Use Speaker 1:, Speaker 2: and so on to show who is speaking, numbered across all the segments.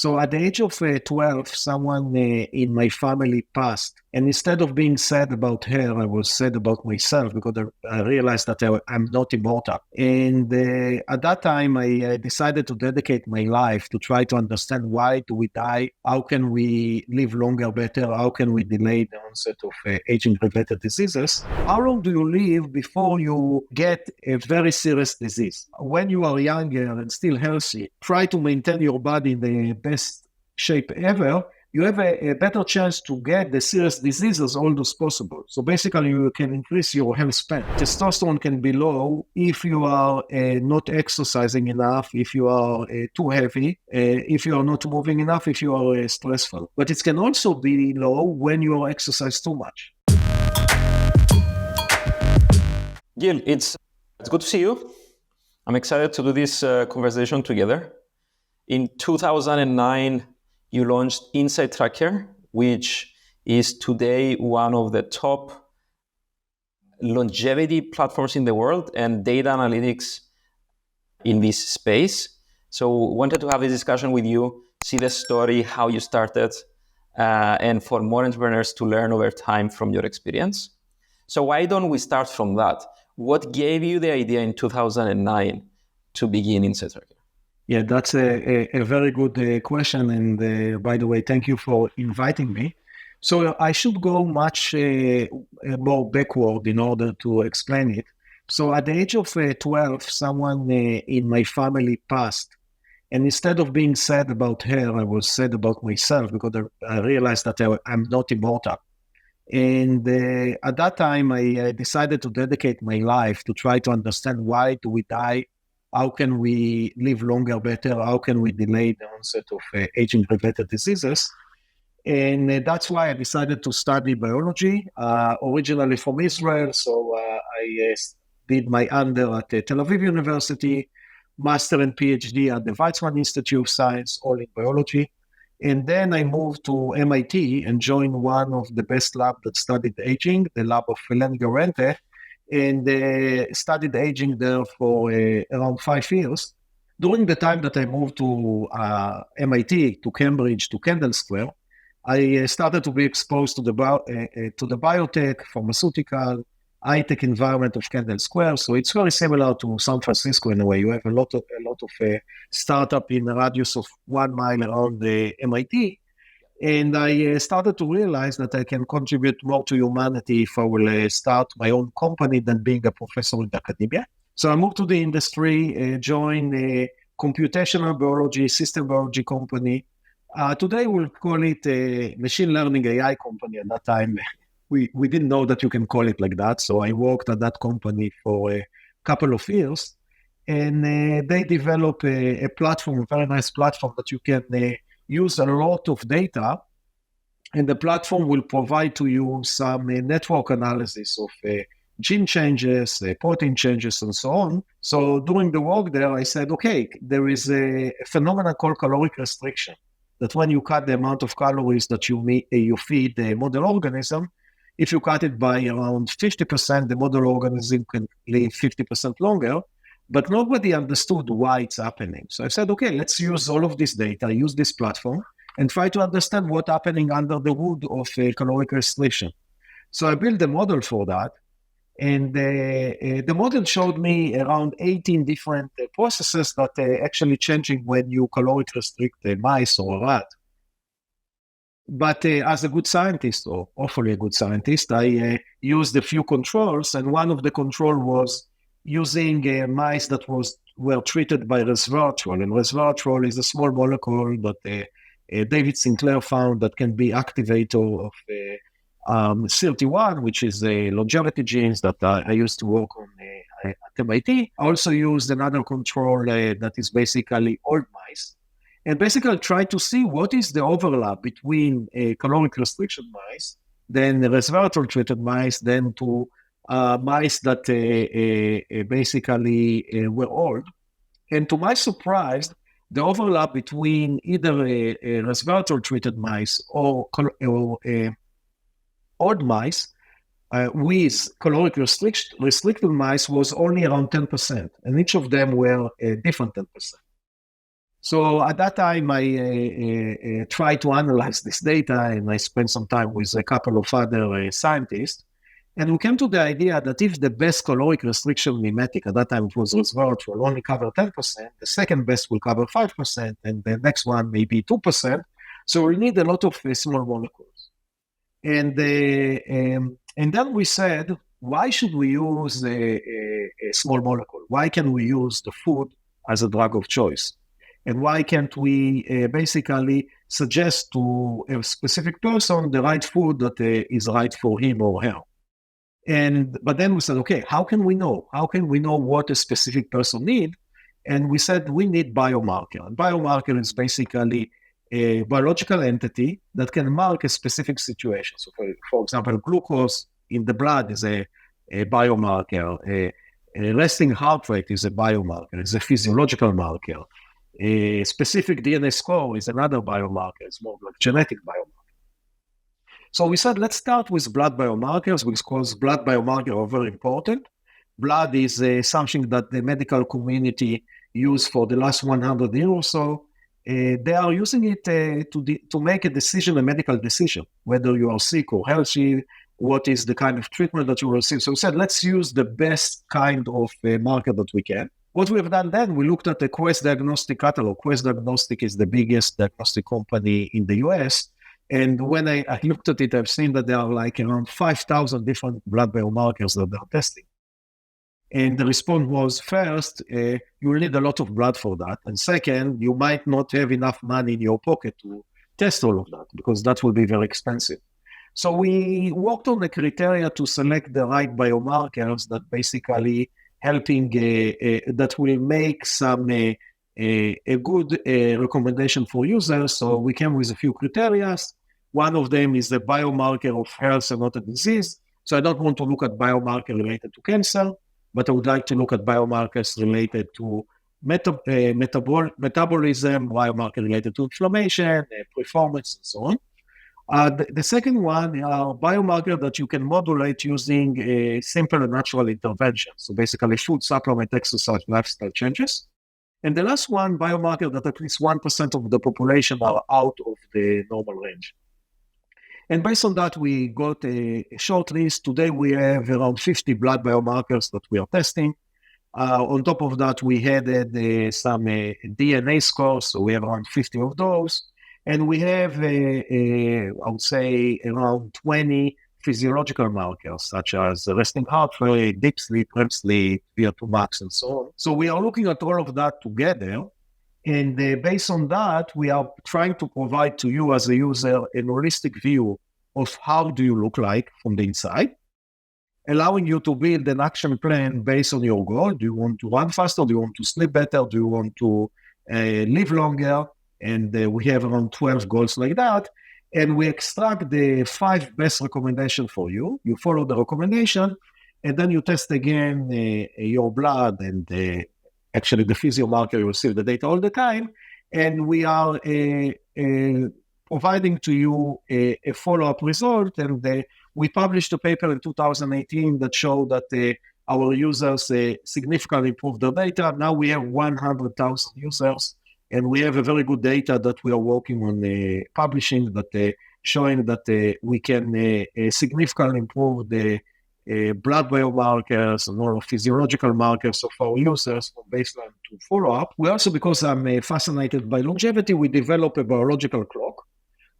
Speaker 1: So at the age of 12, someone in my family passed. And instead of being sad about her, I was sad about myself because I realized that I'm not immortal. And at that time, I decided to dedicate my life to try to understand why do we die? How can we live longer, better? How can we delay the onset of aging-related diseases? How long do you live before you get a very serious disease? When you are younger and still healthy, try to maintain your body in the best shape ever. You have a better chance to get the serious diseases old as possible. So basically, you can increase your health span. Testosterone can be low if you are not exercising enough, if you are too heavy, if you are not moving enough, if you are stressful. But it can also be low when you exercise too much.
Speaker 2: Gil, it's good to see you. I'm excited to do this conversation together. In 2009, you launched Insight Tracker, which is today one of the top longevity platforms in the world and data analytics in this space. So wanted to have this discussion with you, see the story, how you started, and for more entrepreneurs to learn over time from your experience. So why don't we start from that? What gave you the idea in 2009 to begin Insight Tracker?
Speaker 1: Yeah, that's a very good question. And by the way, thank you for inviting me. So I should go much more backward in order to explain it. So at the age of 12, someone in my family passed. And instead of being sad about her, I was sad about myself because I realized that I'm not immortal. And at that time, I decided to dedicate my life to try to understand why do we die? How can we live longer, better? How can we delay the onset of aging-related diseases? And that's why I decided to study biology, originally from Israel. So I did my under at Tel Aviv University, master and PhD at the Weizmann Institute of Science, all in biology. And then I moved to MIT and joined one of the best labs that studied aging, the lab of Len Guarente, and studied aging there for around 5 years. During the time that I moved to MIT, to Cambridge, to Kendall Square, I started to be exposed to the biotech, pharmaceutical, high-tech environment of Kendall Square. So it's very similar to San Francisco in a way. You have a lot of startup in a radius of 1 mile around the MIT. And I started to realize that I can contribute more to humanity if I will start my own company than being a professor in academia. So I moved to the industry, joined a computational biology, system biology company. Today we'll call it a machine learning AI company. At that time, we didn't know that you can call it like that. So I worked at that company for a couple of years. And they developed a platform, a very nice platform that you can use a lot of data, and the platform will provide to you some network analysis of gene changes, protein changes, and so on. So during the work there, I said, okay, there is a phenomenon called caloric restriction, that when you cut the amount of calories that you feed the model organism, if you cut it by around 50%, the model organism can live 50% longer. But nobody understood why it's happening. So I said, okay, let's use all of this data, use this platform, and try to understand what's happening under the hood of caloric restriction. So I built a model for that. And the model showed me around 18 different processes that are actually changing when you caloric restrict a mice or a rat. But as a good scientist, or hopefully a good scientist, I used a few controls. And one of the control was using mice that were treated by resveratrol. And resveratrol is a small molecule that David Sinclair found that can be activator of SIRT1, which is a longevity genes that I used to work on at MIT. I also used another control that is basically old mice. And basically try to see what is the overlap between caloric restriction mice, then resveratrol treated mice, then to mice that basically were old. And to my surprise, the overlap between either resveratrol-treated mice or old mice with caloric restricted mice was only around 10%. And each of them were a different 10%. So at that time, I tried to analyze this data, and I spent some time with a couple of other scientists. And we came to the idea that if the best caloric restriction mimetic, at that time it was resveratrol, will only cover 10%, the second best will cover 5%, and the next one maybe 2%. So we need a lot of small molecules. And then we said, why should we use a small molecule? Why can we use the food as a drug of choice? And why can't we basically suggest to a specific person the right food that is right for him or her? But then we said, okay, how can we know? How can we know what a specific person needs? And we said we need biomarker. And biomarker is basically a biological entity that can mark a specific situation. So, for example, glucose in the blood is a biomarker. A resting heart rate is a biomarker. It's a physiological marker. A specific DNA score is another biomarker. It's more like genetic biomarker. So we said, let's start with blood biomarkers because blood biomarkers are very important. Blood is something that the medical community used for the last 100 years or so. They are using it to make a decision, a medical decision, whether you are sick or healthy, what is the kind of treatment that you will receive. So we said, let's use the best kind of marker that we can. What we have done then, we looked at the Quest Diagnostic catalog. Quest Diagnostic is the biggest diagnostic company in the US. And when I looked at it, I've seen that there are like around 5,000 different blood biomarkers that they're testing. And the response was, first, you will need a lot of blood for that. And second, you might not have enough money in your pocket to test all of that because that will be very expensive. So we worked on the criteria to select the right biomarkers that basically helping, that will make some a good recommendation for users. So we came with a few criteria. One of them is the biomarker of health and not a disease. So I don't want to look at biomarker related to cancer, but I would like to look at biomarkers related to metabolism, biomarker related to inflammation, performance, and so on. The second one are biomarkers that you can modulate using a simple and natural intervention. So basically food, supplement, exercise, lifestyle changes. And the last one, biomarker that at least 1% of the population are out of the normal range. And based on that, we got a short list. Today, we have around 50 blood biomarkers that we are testing. On top of that, we added some DNA scores, so we have around 50 of those. And we have, I would say, around 20 physiological markers, such as resting heart rate, deep sleep, REM sleep, VO2 max, and so on. So we are looking at all of that together. And based on that, we are trying to provide to you as a user a holistic view of how do you look like from the inside, allowing you to build an action plan based on your goal. Do you want to run faster? Do you want to sleep better? Do you want to live longer? And we have around 12 goals like that. And we extract the 5 best recommendations for you. You follow the recommendation, and then you test again your blood and actually the physio marker. You receive the data all the time. And we are providing to you a follow-up result. And we published a paper in 2018 that showed that our users significantly improved their data. Now we have 100,000 users. And we have a very good data that we are working on publishing that showing that we can significantly improve the blood biomarkers and all physiological markers of our users from baseline to follow-up. We also, because I'm fascinated by longevity, we develop a biological clock.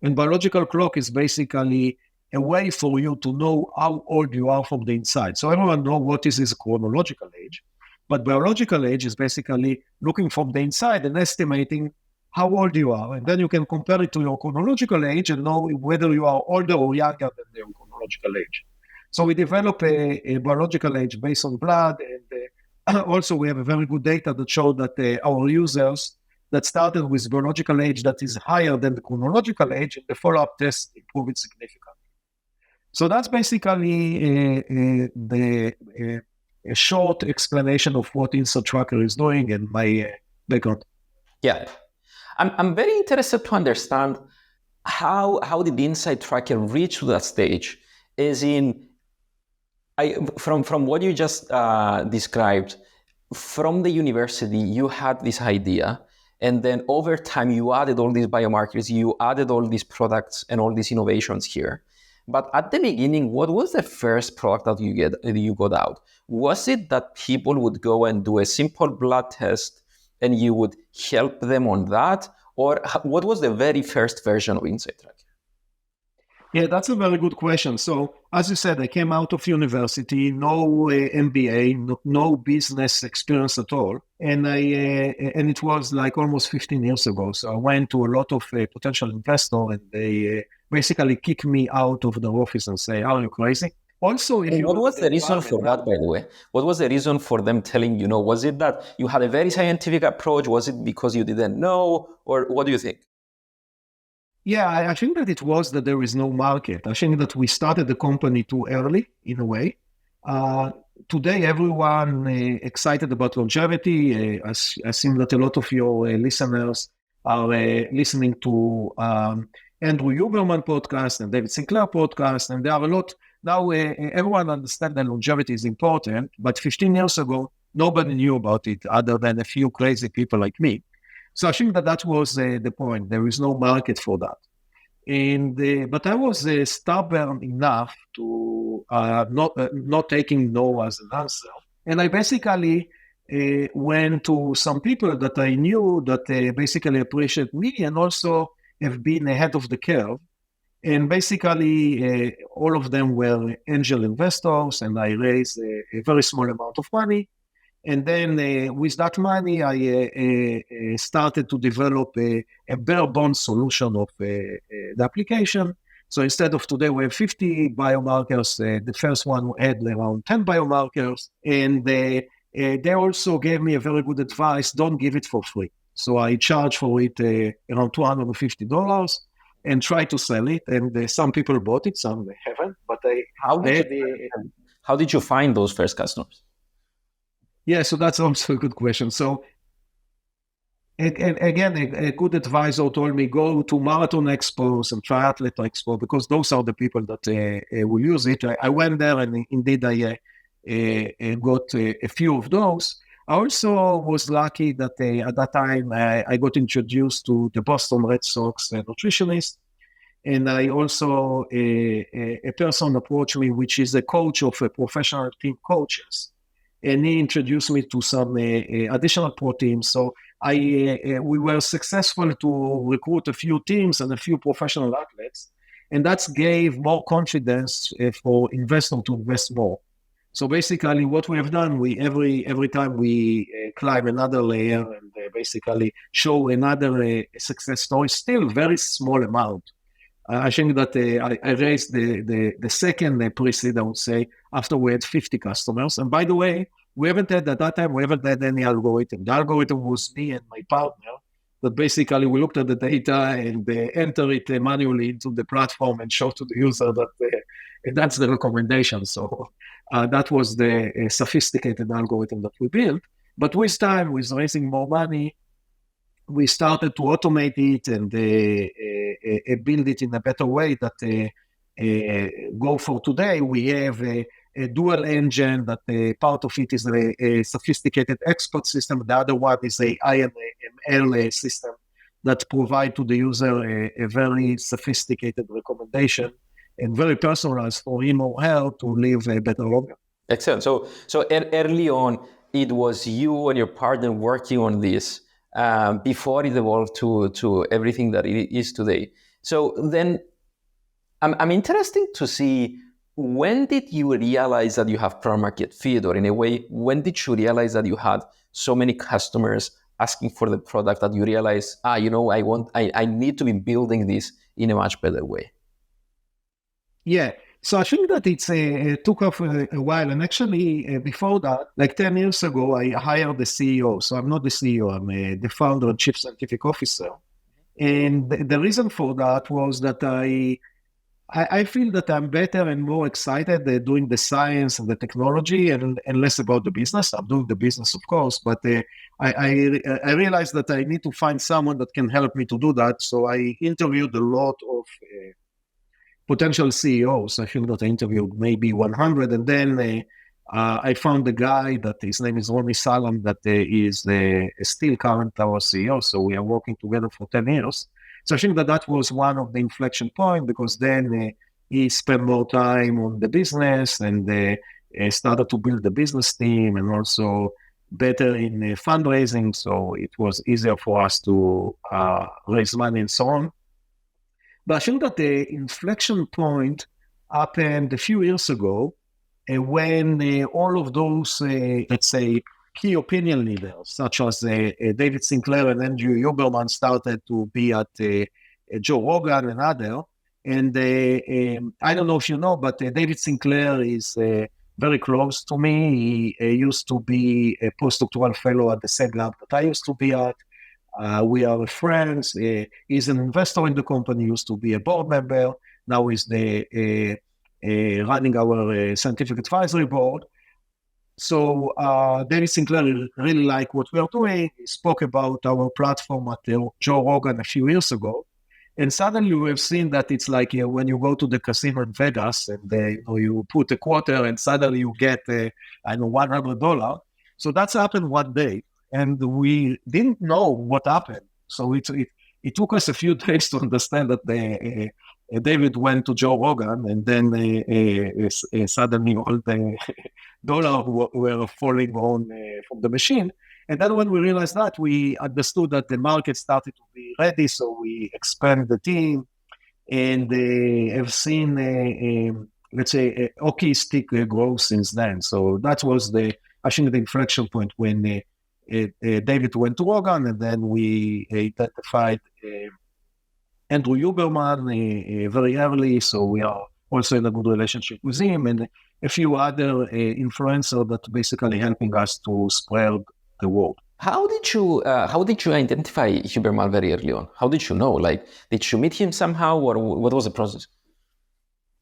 Speaker 1: And biological clock is basically a way for you to know how old you are from the inside. So everyone knows what is his chronological age. But biological age is basically looking from the inside and estimating how old you are. And then you can compare it to your chronological age and know whether you are older or younger than your chronological age. So we develop a biological age based on blood. And also we have a very good data that showed that our users that started with biological age that is higher than the chronological age, and the follow-up test improved it significantly. So that's basically a short explanation of what Insert Tracker is doing and my background.
Speaker 2: Yeah, I'm very interested to understand how did the Insert Tracker reach to that stage? From what you just described, from the university, you had this idea, And then over time, you added all these biomarkers, you added all these products and all these innovations here. But at the beginning, what was the first product that you got out? Was it that people would go and do a simple blood test and you would help them on that? Or what was the very first version of InsightTracker?
Speaker 1: Yeah, that's a very good question. So, as you said, I came out of university, no MBA, no business experience at all, and and it was like almost 15 years ago. So I went to a lot of potential investors, and they basically kicked me out of the office and say, "Are you crazy?" Also, if
Speaker 2: what was the reason for that, by the way? What was the reason for them telling you no? Was it that you had a very scientific approach? Was it because you didn't know? Or what do you think?
Speaker 1: Yeah, I think that it was that there is no market. I think that we started the company too early, in a way. Today, everyone excited about longevity. I think that a lot of your listeners are listening to Andrew Huberman podcast and David Sinclair podcast, and there are a lot. Now, everyone understands that longevity is important, but 15 years ago, nobody knew about it other than a few crazy people like me. So I think that was the point. There is no market for that. But I was stubborn enough to not taking no as an answer. And I basically went to some people that I knew that basically appreciate me and also have been ahead of the curve. And basically, all of them were angel investors, and I raised a very small amount of money. And then with that money, I started to develop a bare bones solution of the application. So instead of today, we have 50 biomarkers. The first one had around 10 biomarkers. And they also gave me a very good advice, don't give it for free. So I charge for it around $250 and try to sell it. And some people bought it, some haven't. But
Speaker 2: how did you find those first customers?
Speaker 1: Yeah, so that's also a good question. So again, a good advisor told me, go to marathon expos and triathlete expo, because those are the people that will use it. I went there, and indeed I got a few of those. I also was lucky that at that time I got introduced to the Boston Red Sox nutritionist. And I also, a person approached me, which is a coach of a professional team coaches. And he introduced me to some additional pro teams. So we were successful to recruit a few teams and a few professional athletes. And that gave more confidence for investors to invest more. So basically what we have done, every time we climb another layer and basically show another success story, still very small amount. I think that I raised the second pre-seed, I would say, after we had 50 customers. And by the way, we haven't had, at that time, we haven't had any algorithm. The algorithm was me and my partner, that basically we looked at the data and enter it manually into the platform and show to the user that that's the recommendation. So that was the sophisticated algorithm that we built. But with time, with raising more money, we started to automate it and build it in a better way that go for today. We have a dual engine that part of it is a sophisticated expert system. The other one is a IML system that provide to the user a very sophisticated recommendation and very personalized for him or her to live a better longer.
Speaker 2: Excellent. So early on, it was you and your partner working on this before it evolved to everything that it is today. So then I'm interested to see, when did you realize that you have product market fit, or in a way, when did you realize that you had so many customers asking for the product that you realize, I need to be building this in a much better way?
Speaker 1: Yeah. So I think that it took off a while. And actually, before that, like 10 years ago, I hired the CEO. So I'm not the CEO, I'm the founder and chief scientific officer. And the reason for that was that I feel that I'm better and more excited doing the science and the technology and less about the business. I'm doing the business, of course, but I realized that I need to find someone that can help me to do that. So I interviewed a lot of potential CEOs. I think that I interviewed maybe 100, and then I found a guy that his name is Ronnie Salam, that is still current our CEO. So we are working together for 10 years. So I think that was one of the inflection point, because then he spent more time on the business and started to build the business team, and also better in fundraising. So it was easier for us to raise money and so on. But I think that the inflection point happened a few years ago, when all of those, let's say, key opinion leaders, such as David Sinclair and Andrew Huberman, started to be at Joe Rogan and other. And I don't know if you know, but David Sinclair is very close to me. He used to be a postdoctoral fellow at the same lab that I used to be at. We are friends. He's an investor in the company, used to be a board member. Now he's the running our scientific advisory board. So David Sinclair really liked what we are doing. He spoke about our platform at Joe Rogan a few years ago. And suddenly we have seen that it's like when you go to the casino in Vegas and you put a quarter and suddenly you get, $100. So that's happened one day. And we didn't know what happened. So it took us a few days to understand that David went to Joe Rogan, and then suddenly all the dollars were falling on from the machine. And then when we realized that, we understood that the market started to be ready, so we expanded the team, and have seen, let's say, a hockey stick growth since then. So that was the inflection point when David went to Rogan, and then we identified Andrew Huberman very early, so we are also in a good relationship with him, and a few other influencers that basically helping us to spread the word.
Speaker 2: How did you identify Huberman very early on? How did you know? Like, did you meet him somehow, or what was the process?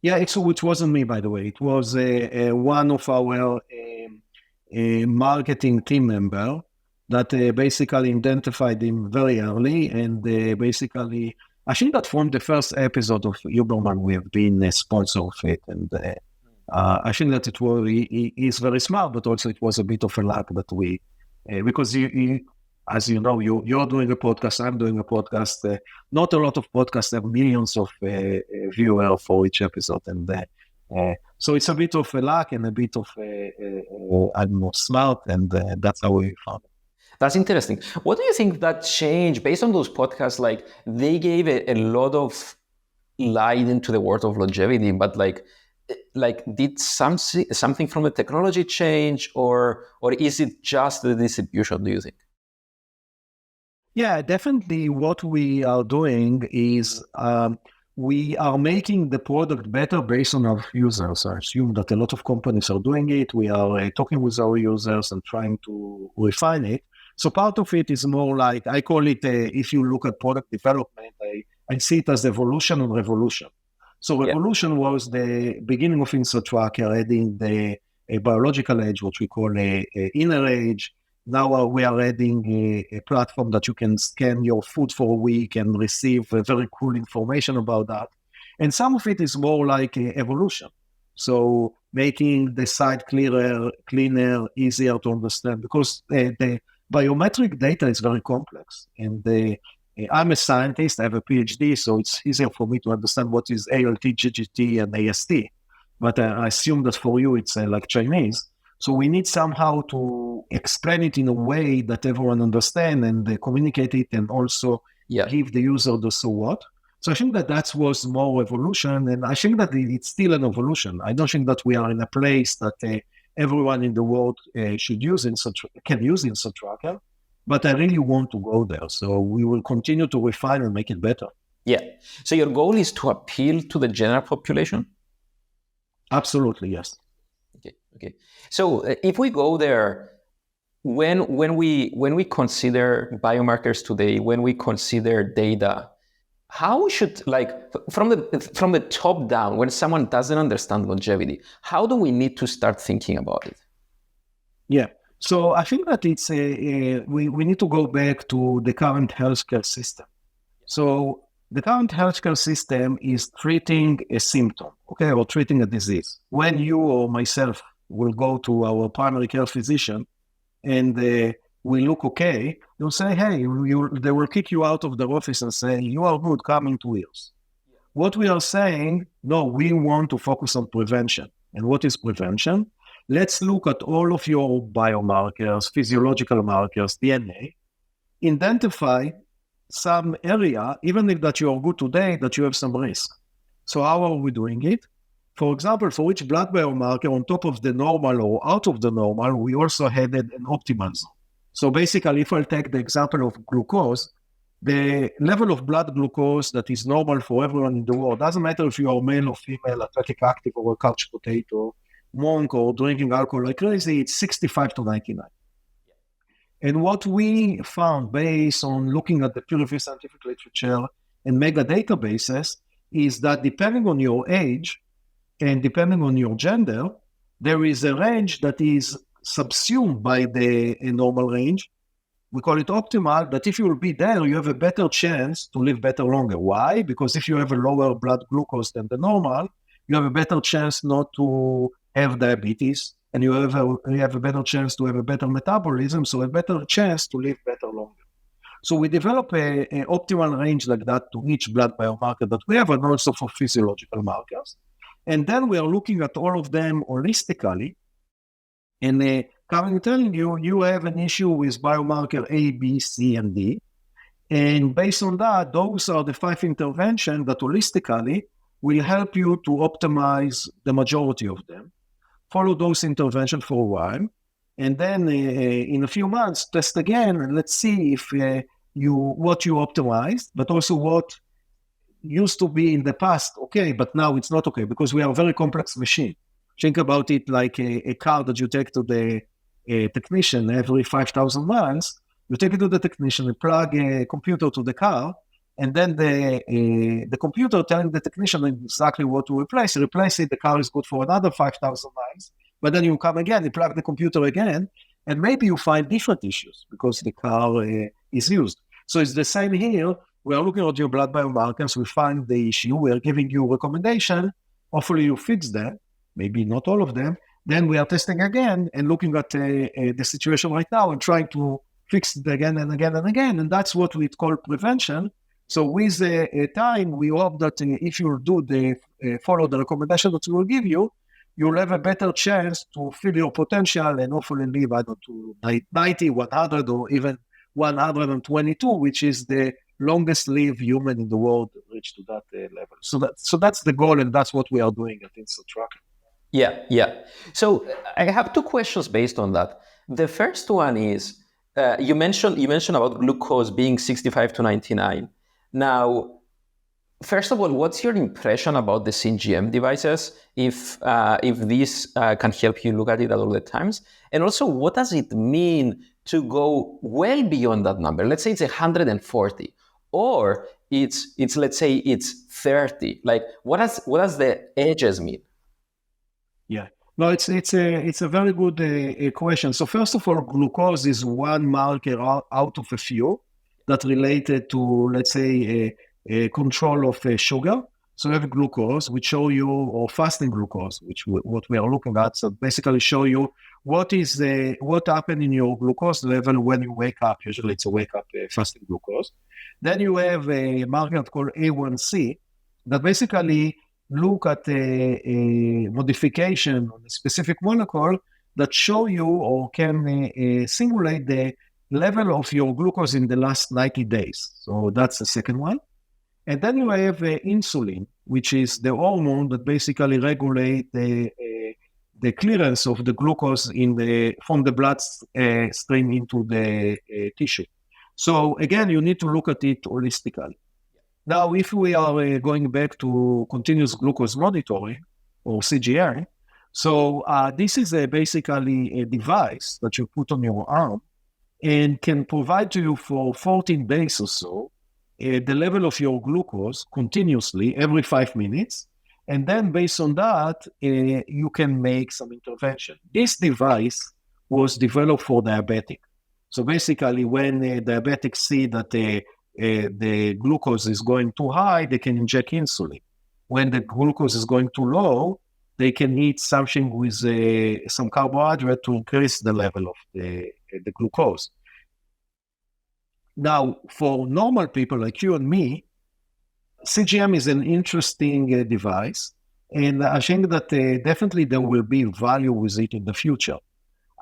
Speaker 1: Yeah, it wasn't me, by the way. It was one of our marketing team member that basically identified him very early, and basically, I think that from the first episode of Huberman, we have been a sponsor of it, and I think that he is very smart, but also it was a bit of a luck that we, because as you know, you're doing a podcast, I'm doing a podcast. Not a lot of podcasts have millions of viewers for each episode, and so it's a bit of a luck and a bit of smart, and that's how we found it.
Speaker 2: That's interesting. What do you think that changed based on those podcasts? Like, they gave a lot of light into the world of longevity, but like did something from the technology change, or is it just the distribution, do you think?
Speaker 1: Yeah, definitely what we are doing is we are making the product better based on our users. I assume that a lot of companies are doing it. We are talking with our users and trying to refine it. So part of it is more like, I call it, if you look at product development, I see it as evolution and revolution. So revolution was the beginning of InstaTracker, adding the biological age, what we call a inner age. Now we are adding a platform that you can scan your food for a week and receive very cool information about that. And some of it is more like evolution. So making the site cleaner, easier to understand, because the biometric data is very complex. And I'm a scientist, I have a PhD, so it's easier for me to understand what is ALT, GGT, and AST. But I assume that for you, it's like Chinese. So we need somehow to explain it in a way that everyone understands and communicate it, and also give the user the so what. So I think that was more evolution, and I think that it's still an evolution. I don't think that we are in a place that everyone in the world can use InstaTracker, but I really want to go there. So we will continue to refine and make it better.
Speaker 2: Yeah. So your goal is to appeal to the general population?
Speaker 1: Absolutely, yes.
Speaker 2: Okay. So if we go there, when we consider biomarkers today, when we consider data, how should, like, from the top down, when someone doesn't understand longevity, how do we need to start thinking about it?
Speaker 1: Yeah. So I think that it's we need to go back to the current healthcare system. So the current healthcare system is treating a symptom, okay, or treating a disease. When you or myself will go to our primary care physician and we look okay, they'll say, hey, they will kick you out of the office and say, you are good, come in 2 years. What we are saying, no, we want to focus on prevention. And what is prevention? Let's look at all of your biomarkers, physiological markers, DNA, identify some area, even if that you are good today, that you have some risk. So how are we doing it? For example, for each blood biomarker on top of the normal or out of the normal, we also had an optimal zone. So basically, if I take the example of glucose, the level of blood glucose that is normal for everyone in the world, doesn't matter if you are male or female, athletic active or a couch potato, monk or drinking alcohol like crazy, it's 65 to 99. And what we found based on looking at the peer-reviewed scientific literature and mega databases is that depending on your age and depending on your gender, there is a range that is subsumed by the normal range. We call it optimal, that if you will be there, you have a better chance to live better longer. Why? Because if you have a lower blood glucose than the normal, you have a better chance not to have diabetes, and you have a better chance to have a better metabolism, so a better chance to live better longer. So we develop an optimal range like that to each blood biomarker that we have, and also for physiological markers. And then we are looking at all of them holistically, and coming telling you, you have an issue with biomarker A, B, C, and D. And based on that, those are the 5 interventions that holistically will help you to optimize the majority of them. Follow those interventions for a while, and then in a few months, test again, and let's see if what you optimized, but also what used to be in the past okay, but now it's not okay, because we are a very complex machine. Think about it like a car that you take to the technician every 5,000 miles. You take it to the technician, you plug a computer to the car, and then the computer telling the technician exactly what to replace. You replace it, the car is good for another 5,000 miles, but then you come again, you plug the computer again, and maybe you find different issues because the car is used. So it's the same here. We are looking at your blood biomarkers, we find the issue, we are giving you a recommendation, hopefully you fix them, maybe not all of them, then we are testing again and looking at the situation right now and trying to fix it again and again and again, and that's what we call prevention. So with time, we hope that if you do follow the recommendation that we will give you, you'll have a better chance to fill your potential and hopefully live, I don't know, 90, 100, or even 122, which is the longest lived human in the world reach to that level. So that's the goal, and that's what we are doing at InstaTrack.
Speaker 2: Yeah. So I have 2 questions based on that. The first one is, you mentioned about glucose being 65 to 99. Now, first of all, what's your impression about the CGM devices? If this can help you look at it at all the times, and also what does it mean to go well beyond that number? Let's say it's 140, or it's let's say it's 30. Like, what does the edges mean?
Speaker 1: Yeah. No, it's a very good question. So first of all, glucose is one marker out of a few that related to, let's say, a control of sugar. So we have glucose, which show you, or fasting glucose, what we are looking at. So basically show you what happened in your glucose level when you wake up. Usually it's a wake up fasting glucose. Then you have a marker called A1C that basically look at a modification on a specific molecule that show you or can simulate the level of your glucose in the last 90 days. So that's the second one. And then you have insulin, which is the hormone that basically regulate the clearance of the glucose from the blood stream into the tissue. So again, you need to look at it holistically. Now, if we are going back to continuous glucose monitoring, or CGM, so this is basically a device that you put on your arm and can provide to you for 14 days or so the level of your glucose continuously every 5 minutes. And then based on that, you can make some intervention. This device was developed for diabetic. So basically, when diabetics see that the glucose is going too high, they can inject insulin. When the glucose is going too low, they can eat something with some carbohydrate to increase the level of the glucose. Now, for normal people like you and me, CGM is an interesting device, and I think that definitely there will be value with it in the future.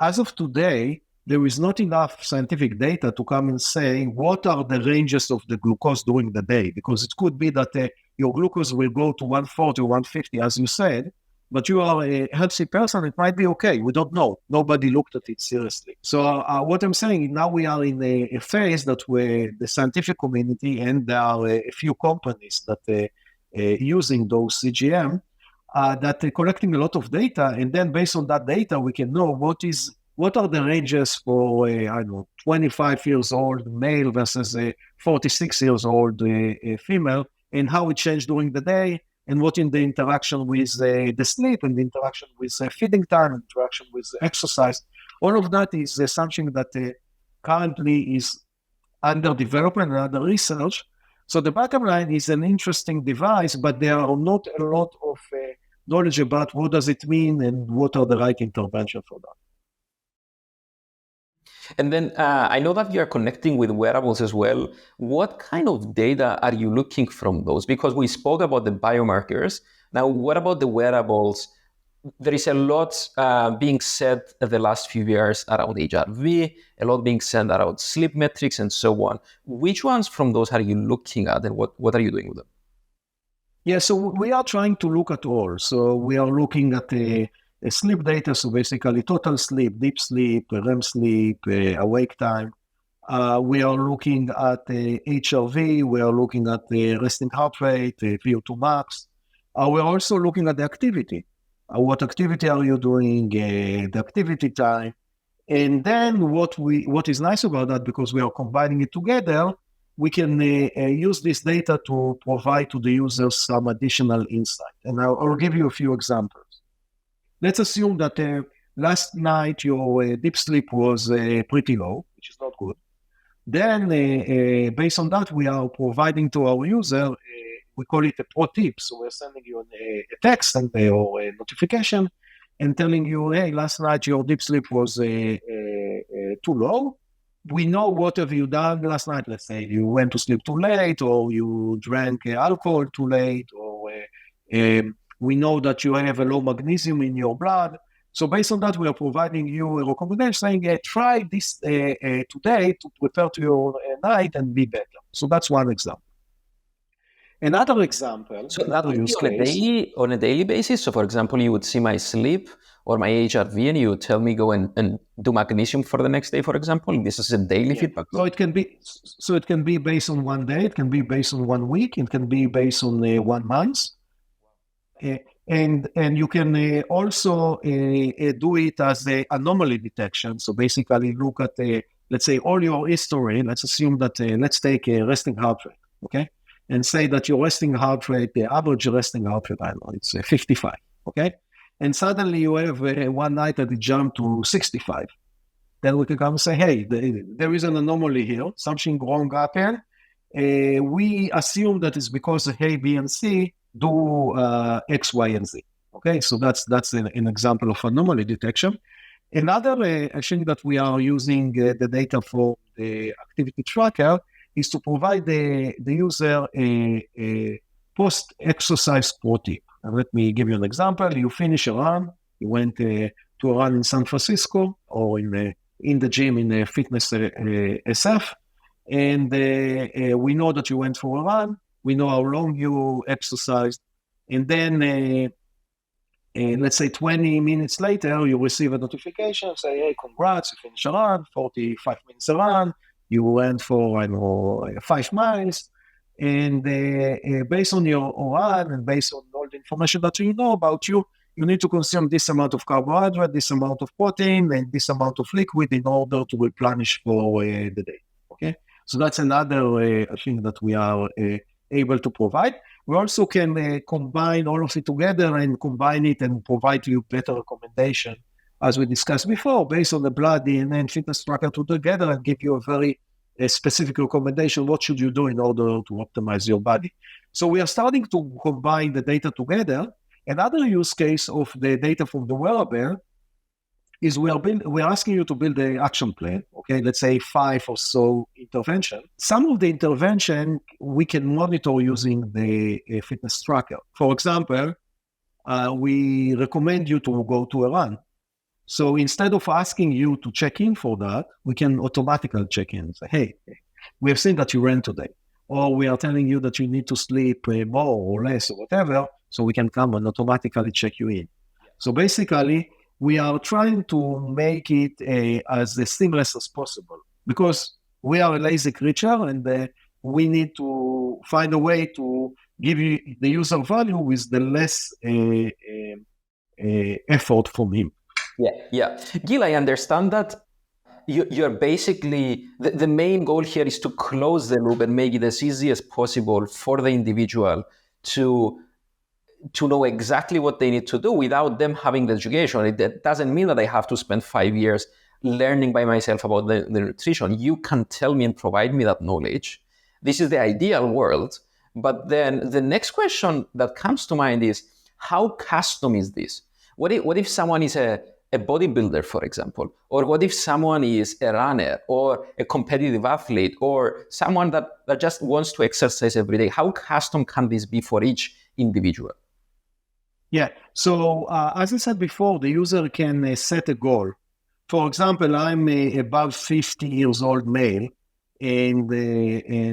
Speaker 1: As of today, there is not enough scientific data to come and say what are the ranges of the glucose during the day, because it could be that your glucose will go to 140 or 150, as you said, but you are a healthy person, it might be okay. We don't know. Nobody looked at it seriously. So what I'm saying, now we are in a phase that where the scientific community, and there are a few companies that using those CGM, that are collecting a lot of data, and then based on that data, we can know what are the ranges for, 25 years old male versus a 46 years old female, and how it changed during the day, and what in the interaction with the sleep, and the interaction with feeding time, interaction with exercise. All of that is something that currently is under development and under research. So the bottom line is an interesting device, but there are not a lot of knowledge about what does it mean and what are the right interventions for that.
Speaker 2: And then I know that you're connecting with wearables as well. What kind of data are you looking from those? Because we spoke about the biomarkers. Now, what about the wearables? There is a lot being said the last few years around HRV, a lot being said around sleep metrics and so on. Which ones from those are you looking at, and what are you doing with them?
Speaker 1: Yeah, so we are trying to look at all. So we are looking at sleep data, so basically total sleep, deep sleep, REM sleep, awake time. We are looking at HRV, we are looking at the resting heart rate, VO2 max. We're also looking at the activity. What activity are you doing, the activity time. And then what is nice about that, because we are combining it together, we can use this data to provide to the users some additional insight. And I'll give you a few examples. Let's assume that last night your deep sleep was pretty low, which is not good. Then, based on that, we are providing to our user, we call it a pro tip. So we're sending you a text or a notification and telling you, hey, last night your deep sleep was too low. We know what have you done last night. Let's say you went to sleep too late, or you drank alcohol too late, or we know that you have a low magnesium in your blood. So based on that, we are providing you a recommendation saying, try this today to prepare to your night and be better. So that's one example. Another example,
Speaker 2: so that would be on a daily basis. So for example, you would see my sleep or my HRV and you would tell me go and do magnesium for the next day, for example. This is a daily feedback.
Speaker 1: So it can be based on one day, it can be based on 1 week, it can be based on 1 month. And you can also do it as an anomaly detection. So basically look at, let's say, all your history. Let's assume that, let's take a resting heart rate, okay? And say that your resting heart rate, the average resting heart rate, I don't know, it's 55, okay? And suddenly you have one night that it jumped to 65. Then we can come and say, hey, there is an anomaly here. Something wrong happened. We assume that it's because A, B, and C do X, Y, and Z. Okay, so that's an example of anomaly detection. Another thing that we are using the data for the activity tracker is to provide the user a post-exercise pro tip. And let me give you an example. You finish a run, you went to a run in San Francisco or in the gym in Fitness SF, and we know that you went for a run. We know how long you exercised. And then, let's say 20 minutes later, you receive a notification, say, hey, congrats, you finished a run, 45 minutes a run. You went for, 5 miles. And based on your run and based on all the information that you know about you, you need to consume this amount of carbohydrate, this amount of protein, and this amount of liquid in order to replenish for the day. Okay? So that's another thing that we are able to provide. We also can combine all of it together and combine it and provide you better recommendation, as we discussed before, based on the blood, DNA, and fitness tracker together, and give you a very specific recommendation. What should you do in order to optimize your body? So we are starting to combine the data together, Another use case of the data from the wearable is we're asking you to build an action plan, okay, let's say 5 or so intervention. Some of the intervention we can monitor using the fitness tracker. For example, we recommend you to go to a run. So instead of asking you to check in for that, we can automatically check in. Say, hey, we have seen that you ran today. Or we are telling you that you need to sleep more or less or whatever, so we can come and automatically check you in. So basically, we are trying to make it as seamless as possible because we are a lazy creature and we need to find a way to give you the user value with the less effort from him.
Speaker 2: Yeah. Gil, I understand that you're basically, the main goal here is to close the loop and make it as easy as possible for the individual to know exactly what they need to do without them having the education. It doesn't mean that I have to spend 5 years learning by myself about the nutrition. You can tell me and provide me that knowledge. This is the ideal world. But then the next question that comes to mind is, how custom is this? What if someone is a bodybuilder, for example, or what if someone is a runner or a competitive athlete or someone that just wants to exercise every day? How custom can this be for each individual?
Speaker 1: Yeah. So as I said before, the user can set a goal. For example, I'm above 50 years old male, and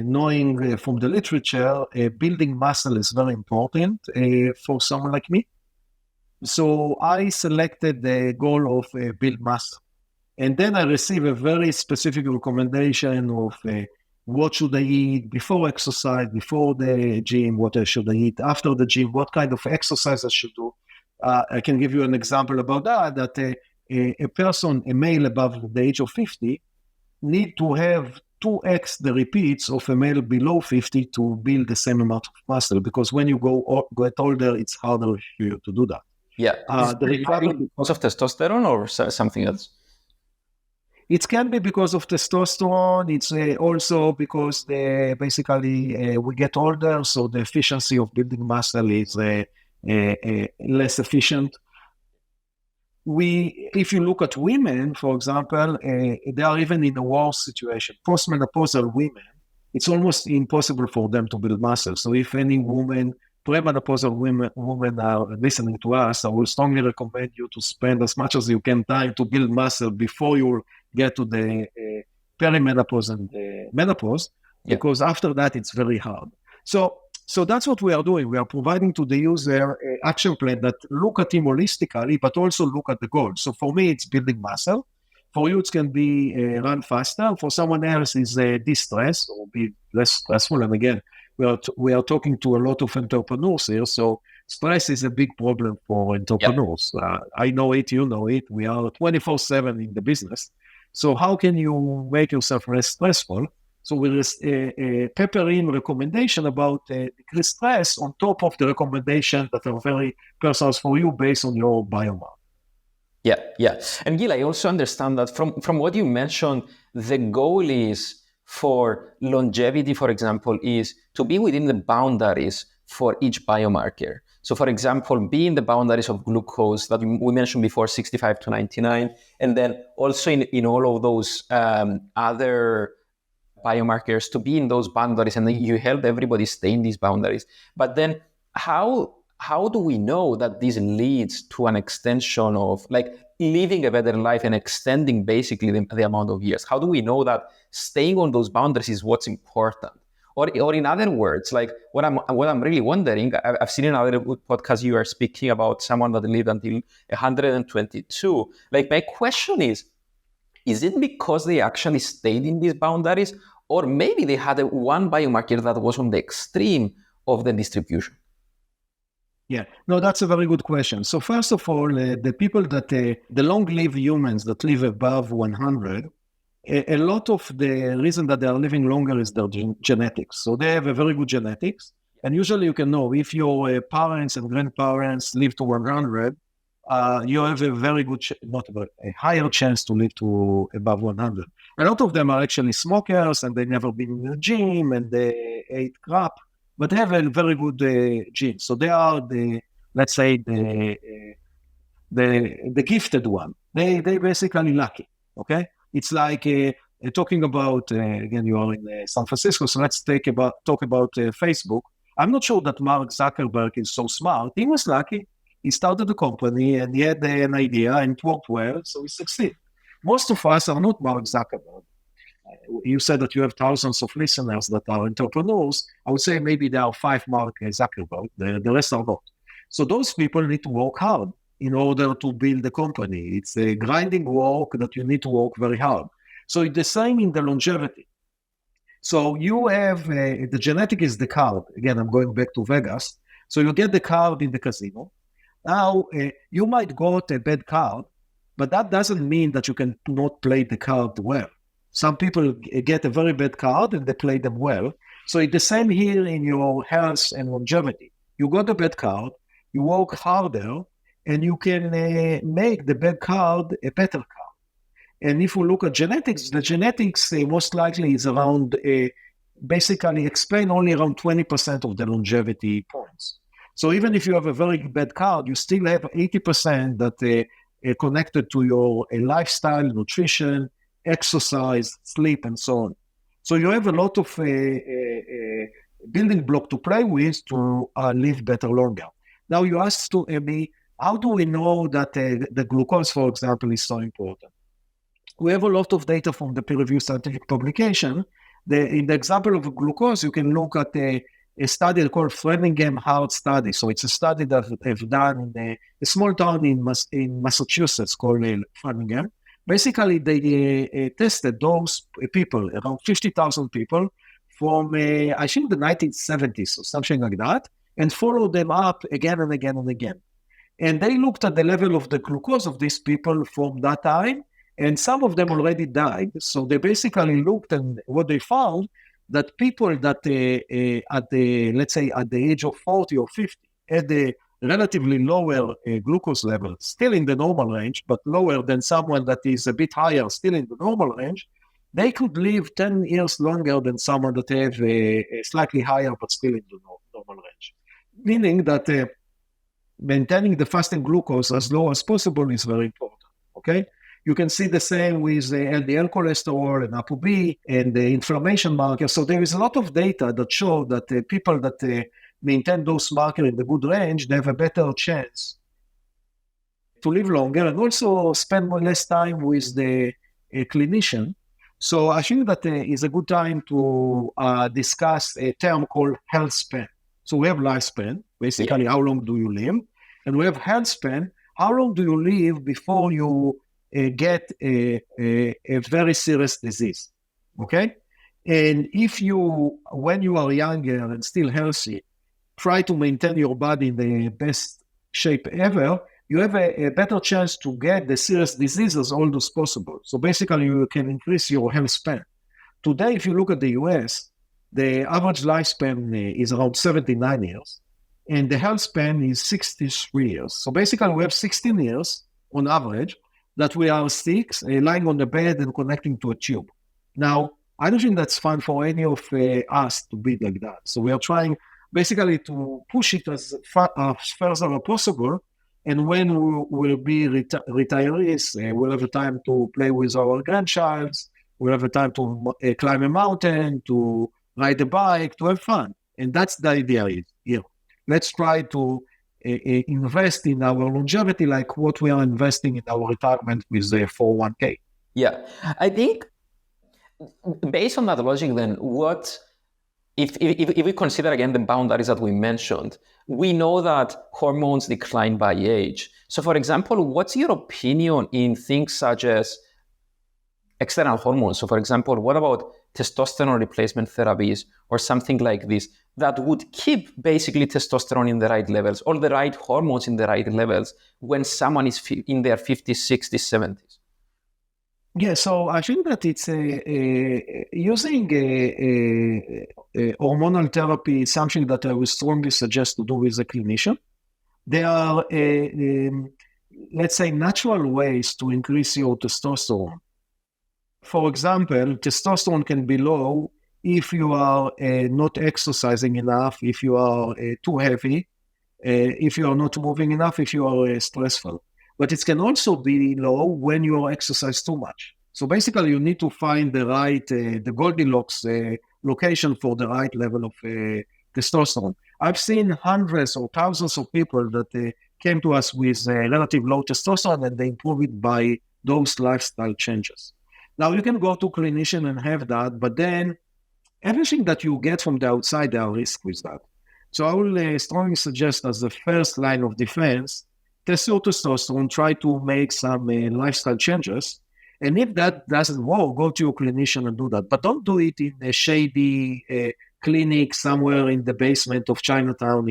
Speaker 1: knowing from the literature, building muscle is very important for someone like me. So I selected the goal of build muscle. And then I receive a very specific recommendation of what should I eat before exercise, before the gym, what should I eat after the gym, what kind of exercise I should do. I can give you an example about that a person, a male above the age of 50, need to have 2x the repeats of a male below 50 to build the same amount of muscle, because when you get older, it's harder for you to do that.
Speaker 2: Yeah. Because of testosterone or something else?
Speaker 1: It can be because of testosterone. It's also because basically we get older, so the efficiency of building muscle is less efficient. If you look at women, for example, they are even in a worse situation. Postmenopausal women, it's almost impossible for them to build muscle. So if any premenopausal women are listening to us, I will strongly recommend you to spend as much as you can time to build muscle before you get to the perimenopause and menopause, because after that, it's very hard. So that's what we are doing. We are providing to the user an action plan that look at him holistically, but also look at the goal. So for me, it's building muscle. For you, it can be run faster. For someone else, it's de-stress or be less stressful. And again, we are talking to a lot of entrepreneurs here. So stress is a big problem for entrepreneurs. Yep. I know it, you know it. We are 24/7 in the business. So how can you make yourself less stressful? So we pepper in recommendation about decreased stress on top of the recommendation that are very personal for you based on your biomarker.
Speaker 2: Yeah. And Gil, I also understand that from what you mentioned, the goal is for longevity, for example, is to be within the boundaries for each biomarker. So for example, be in the boundaries of glucose that we mentioned before, 65 to 99, and then also in all of those other biomarkers to be in those boundaries, and then you help everybody stay in these boundaries. But then how do we know that this leads to an extension of like living a better life and extending basically the amount of years? How do we know that staying on those boundaries is what's important? Or in other words, like what I'm really wondering, I've seen in other podcasts you are speaking about someone that lived until 122. Like my question is it because they actually stayed in these boundaries, or maybe they had one biomarker that was on the extreme of the distribution?
Speaker 1: Yeah, no, that's a very good question. So first of all, the people that, the long-lived humans that live above 100, a lot of the reason that they are living longer is their genetics. So they have a very good genetics. And usually you can know if your parents and grandparents live to 100, you have a very good, a higher chance to live to above 100. A lot of them are actually smokers and they've never been in the gym and they ate crap, but they have a very good gene. So they are let's say the gifted one. They basically lucky. Okay, it's like talking about again. You are in San Francisco, so let's talk about Facebook. I'm not sure that Mark Zuckerberg is so smart. He was lucky. He started the company and he had an idea and it worked well, so he succeeded. Most of us are not Mark Zuckerberg. You said that you have thousands of listeners that are entrepreneurs. I would say maybe there are 5 Mark Zuckerberg. The rest are not. So those people need to work hard in order to build a company. It's a grinding work that you need to work very hard. So it's the same in the longevity. So you have the genetic is the card. Again, I'm going back to Vegas. So you get the card in the casino. Now, you might got a bad card, but that doesn't mean that you can not play the card well. Some people get a very bad card and they play them well. So it's the same here in your health and longevity. You got a bad card, you work harder, and you can make the bad card a better card. And if we look at genetics, the genetics most likely is around, basically explain only around 20% of the longevity points. So even if you have a very bad card, you still have 80% that connected to your lifestyle, nutrition, exercise, sleep, and so on. So you have a lot of building block to play with to live better longer. Now you asked me, how do we know that the glucose, for example, is so important? We have a lot of data from the peer-reviewed scientific publication. In the example of glucose, you can look at a study called Framingham Heart Study. So it's a study that they've done in a small town in Massachusetts called Framingham. Basically, they tested those people, around 50,000 people, from, I think, the 1970s or something like that, and followed them up again and again and again. And they looked at the level of the glucose of these people from that time, and some of them already died. So they basically looked, and what they found, that people that let's say at the age of 40 or 50 had a relatively lower glucose level, still in the normal range, but lower than someone that is a bit higher, still in the normal range, they could live 10 years longer than someone that have a slightly higher, but still in the normal range. Meaning that maintaining the fasting glucose as low as possible is very important, okay? You can see the same with LDL cholesterol and ApoB and the inflammation markers. So there is a lot of data that show that people that maintain those markers in the good range, they have a better chance to live longer and also spend less time with the clinician. So I think that is a good time to discuss a term called health span. So we have lifespan, basically how long do you live? And we have health span, how long do you live before you get a very serious disease, okay? And if you, when you are younger and still healthy, try to maintain your body in the best shape ever, you have a better chance to get the serious diseases as old as possible. So basically, you can increase your health span. Today, if you look at the US, the average lifespan is around 79 years, and the health span is 63 years. So basically, we have 16 years on average that we are sick, lying on the bed and connecting to a tube. Now, I don't think that's fun for any of us to be like that. So we are trying basically to push it as further as possible. And when we will be retirees, we'll have a time to play with our grandchilds. We'll have a time to climb a mountain, to ride a bike, to have fun. And that's the idea here. Let's try to invest in our longevity like what we are investing in our retirement with the 401k.
Speaker 2: Yeah, I think based on that logic, then what if we consider again the boundaries that we mentioned, we know that hormones decline by age. So for example, what's your opinion in things such as external hormones? So for example, what about testosterone replacement therapies or something like this that would keep basically testosterone in the right levels or the right hormones in the right levels when someone is in their 50s, 60s, 70s?
Speaker 1: Yeah, so I think that it's using hormonal therapy is something that I would strongly suggest to do with a clinician. There are, let's say, natural ways to increase your testosterone. For example, testosterone can be low if you are not exercising enough, if you are too heavy, if you are not moving enough, if you are stressful. But it can also be low when you exercise too much. So basically, you need to find the right, the Goldilocks location for the right level of testosterone. I've seen hundreds or thousands of people that came to us with relative low testosterone, and they improve it by those lifestyle changes. Now, you can go to clinician and have that, but then everything that you get from the outside, there are risks with that. So I will strongly suggest as the first line of defense, test your testosterone, try to make some lifestyle changes. And if that doesn't work, go to your clinician and do that. But don't do it in a shady clinic somewhere in the basement of Chinatown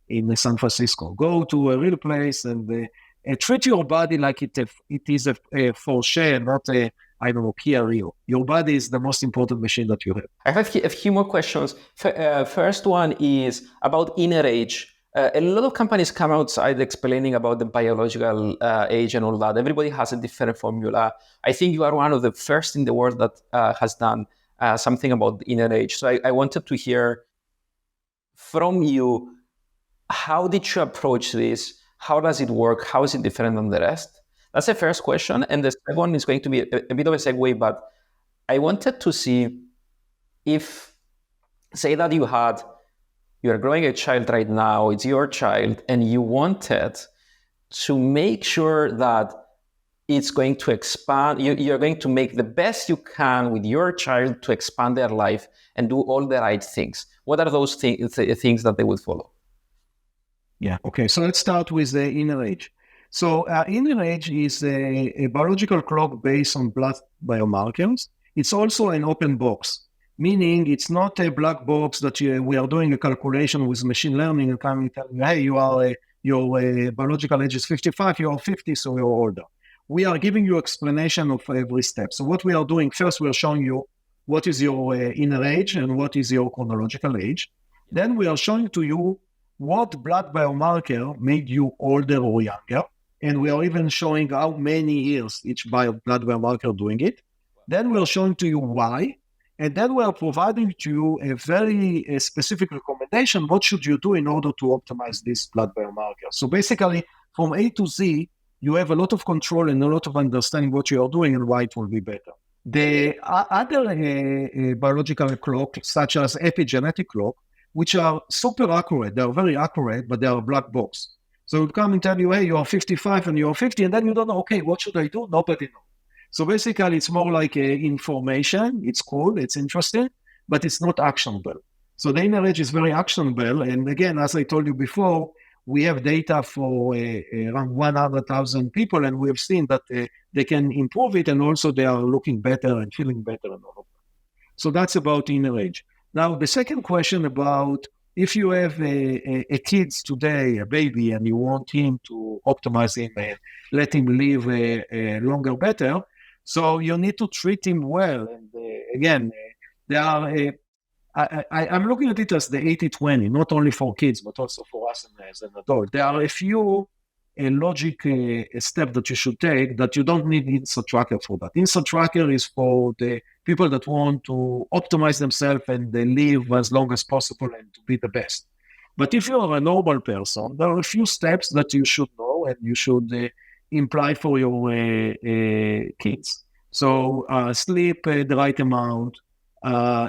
Speaker 1: in San Francisco. Go to a real place and treat your body like it is a Porsche, not a, I don't know, Kia Rio. Your body is the most important machine that you have.
Speaker 2: I have a few more questions. First one is about inner age. A lot of companies come outside explaining about the biological age and all that. Everybody has a different formula. I think you are one of the first in the world that has done something about the inner age. So I wanted to hear from you, how did you approach this? How does it work? How is it different than the rest? That's the first question. And the second one is going to be a bit of a segue, but I wanted to see if, say that you're growing a child right now, it's your child, and you wanted to make sure that it's going to expand, you're going to make the best you can with your child to expand their life and do all the right things. What are those things that they would follow?
Speaker 1: Yeah, okay. So let's start with the inner age. So inner age is a biological clock based on blood biomarkers. It's also an open box, meaning it's not a black box that we are doing a calculation with machine learning and coming tell you, hey, your biological age is 55, you are 50, so you're older. We are giving you explanation of every step. So what we are doing, first we are showing you what is your inner age and what is your chronological age. Then we are showing to you what blood biomarker made you older or younger. And we are even showing how many years each blood biomarker doing it. Then we're showing to you why. And then we're providing to you a very specific recommendation. What should you do in order to optimize this blood biomarker? So basically, from A to Z, you have a lot of control and a lot of understanding what you are doing and why it will be better. The other biological clock, such as epigenetic clock, which are super accurate. They are very accurate, but they are a black box. So it come and tell you, hey, you are 55 and you are 50, and then you don't know, okay, what should I do? Nobody knows. So basically, it's more like information. It's cool, it's interesting, but it's not actionable. So the inner age is very actionable. And again, as I told you before, we have data for around 100,000 people, and we have seen that they can improve it, and also they are looking better and feeling better and all of that. So that's about inner age. Now, the second question about if you have a kid today, a baby, and you want him to optimize him and let him live longer, better, so you need to treat him well. And again, there are, I'm looking at it as the 80-20, not only for kids, but also for us as an adult. There are a few logic steps that you should take that you don't need Instant Tracker for that. Instant Tracker is for the people that want to optimize themselves and they live as long as possible and to be the best. But if you are a normal person, there are a few steps that you should know and you should imply for your kids. So sleep the right amount,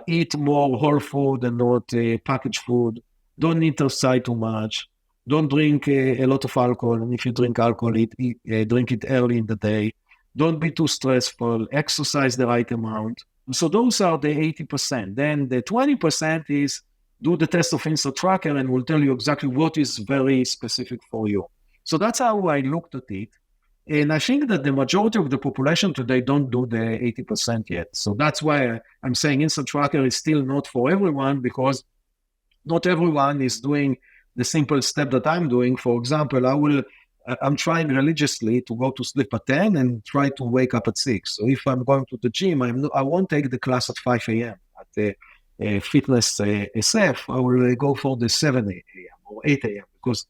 Speaker 1: eat more whole food and not packaged food. Don't eat outside too much. Don't drink a lot of alcohol. And if you drink alcohol, drink it early in the day. Don't be too stressful. Exercise the right amount. So those are the 80%. Then the 20% is do the test of Instant Tracker and we'll tell you exactly what is very specific for you. So that's how I looked at it. And I think that the majority of the population today don't do the 80% yet. So that's why I'm saying Instant Tracker is still not for everyone, because not everyone is doing the simple step that I'm doing. For example, I'm trying religiously to go to sleep at 10 and try to wake up at 6. So if I'm going to the gym, I won't take the class at 5 a.m. at the fitness SF. I will go for the 7 a.m. or 8 a.m. because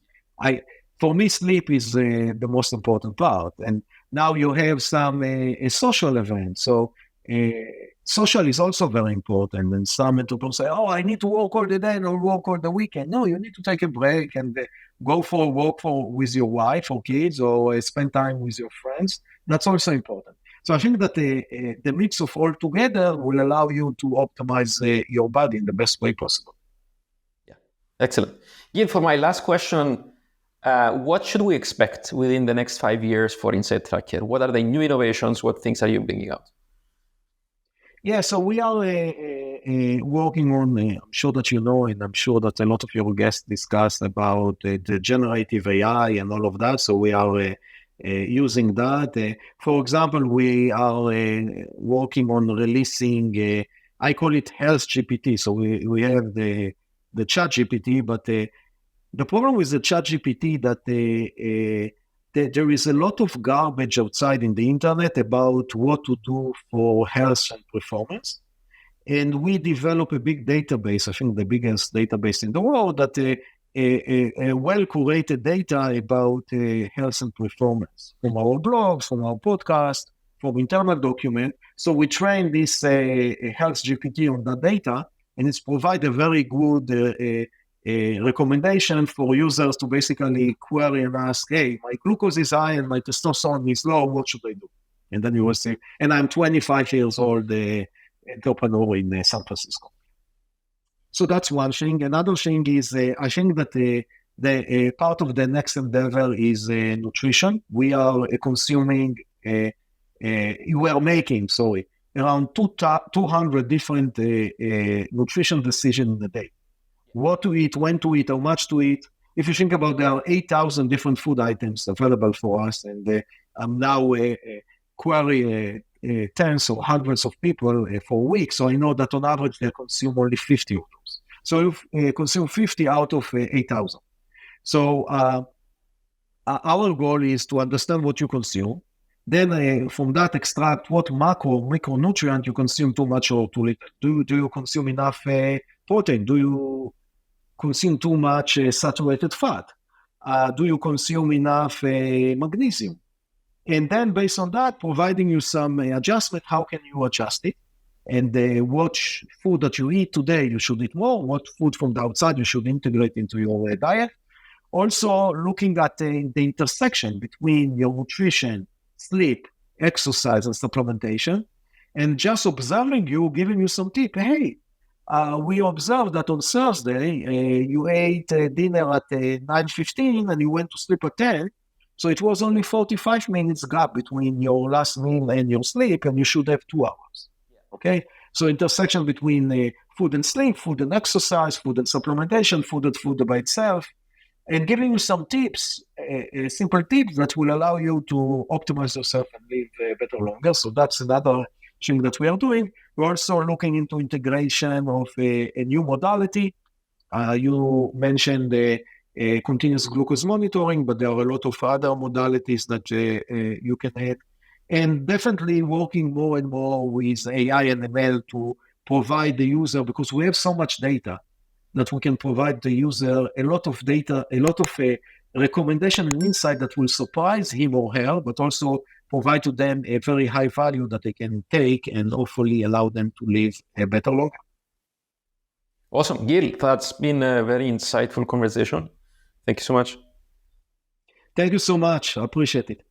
Speaker 1: for me, sleep is the most important part. And now you have some social events. So social is also very important. And some people say, oh, I need to work all the day or work all the weekend. No, you need to take a break and go for a walk with your wife or kids, or spend time with your friends. That's also important. So I think that the mix of all together will allow you to optimize your body in the best way possible.
Speaker 2: Yeah, excellent. Gil, for my last question, what should we expect within the next 5 years for Inside Tracker? What are the new innovations? What things are you bringing out?
Speaker 1: Yeah, so we are working on, I'm sure that you know, and I'm sure that a lot of your guests discussed about the generative AI and all of that. So we are using that. For example, we are working on releasing, I call it Health GPT. So we have the Chat GPT, but the problem with the Chat GPT that there is a lot of garbage outside in the internet about what to do for health and performance. And we develop a big database, I think the biggest database in the world, that a well-curated data about health and performance from our blogs, from our podcast, from internal document. So we train this Health GPT on that data, and it's provide a very good recommendation for users to basically query and ask, hey, my glucose is high and my testosterone is low, what should I do? And then you will say, and I'm 25 years old, entrepreneur in San Francisco. So that's one thing. Another thing is, I think that the part of the next endeavor is nutrition. We are making around 200 different nutrition decisions a day. What to eat, when to eat, how much to eat. If you think about, there are 8,000 different food items available for us, and I'm now query tens or hundreds of people for a week. So I know that on average they consume only 50 of those. So you consume 50 out of 8,000. So our goal is to understand what you consume. Then from that, extract what micronutrient you consume too much or too little. Do you consume enough protein? Do you consume too much saturated fat? Do you consume enough magnesium? And then based on that, providing you some adjustment, how can you adjust it? And what food that you eat today, you should eat more. What food from the outside you should integrate into your diet. Also looking at the intersection between your nutrition, sleep, exercise, and supplementation. And just observing you, giving you some tip. Hey, we observed that on Thursday, you ate dinner at 9:15 and you went to sleep at 10. So it was only 45 minutes gap between your last meal and your sleep, and you should have 2 hours. Okay? So intersection between food and sleep, food and exercise, food and supplementation, food by itself, and giving you some tips, simple tips that will allow you to optimize yourself and live better longer. So that's another thing that we are doing. We're also looking into integration of a new modality. You mentioned continuous glucose monitoring, but there are a lot of other modalities that you can add. And definitely working more and more with AI and ML to provide the user, because we have so much data that we can provide the user a lot of data, a lot of recommendation and insight that will surprise him or her, but also provide to them a very high value that they can take and hopefully allow them to live a better life.
Speaker 2: Awesome. Gil, that's been a very insightful conversation. Thank you so much.
Speaker 1: Thank you so much. I appreciate it.